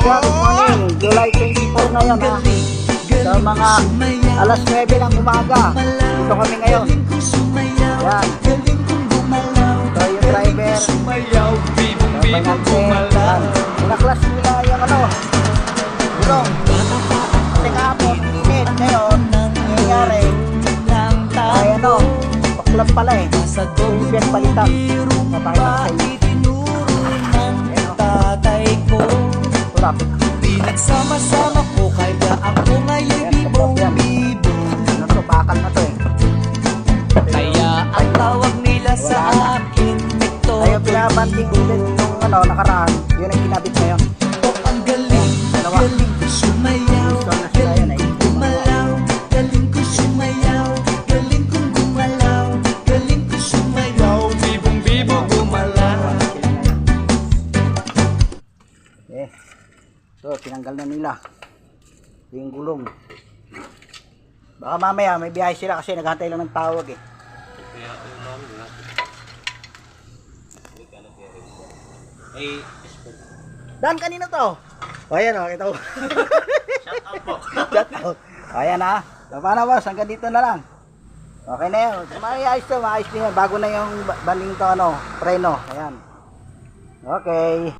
Good morning, July 24 ngayon ha. So mga alas 9 ng umaga, dito kami ngayon. Yan. So yung driver, naklas nila yung ano, gulong. Kasi kahapon, init. Ngayon, nangyayari, ay ano, paklap pala eh. Pilipian palitan. Mapakita ko sa inyo. Traffic. Pinagsama-sama ko kaya ako ngayon bibong-bibo. Ano to, bakal na to eh. Kaya ang tawag nila sa akin ito. Tayo pinabanding ulit nung ano, nakaraan. Yun ang kinabit ngayon. Ang galing, galing ko sumayaw. Galing kong gumalaw. Galing ko sumayaw. Galing kong gumalaw. Galing ko sumayaw. Bibong-bibo gumalaw. Eh. So, tinanggal na nila yung gulong. Baka mamaya may biyahe sila kasi naghantay lang ng tawag eh. Dan, kanina to? O, ayan o, kita ko. Shout out po. Shout out. O, ayan ha. So, paano boss? Hanggang dito na lang. Okay na yun. Maayos to, maayos din yan. Bago na yung banding to, ano, preno. Ayan. Okay.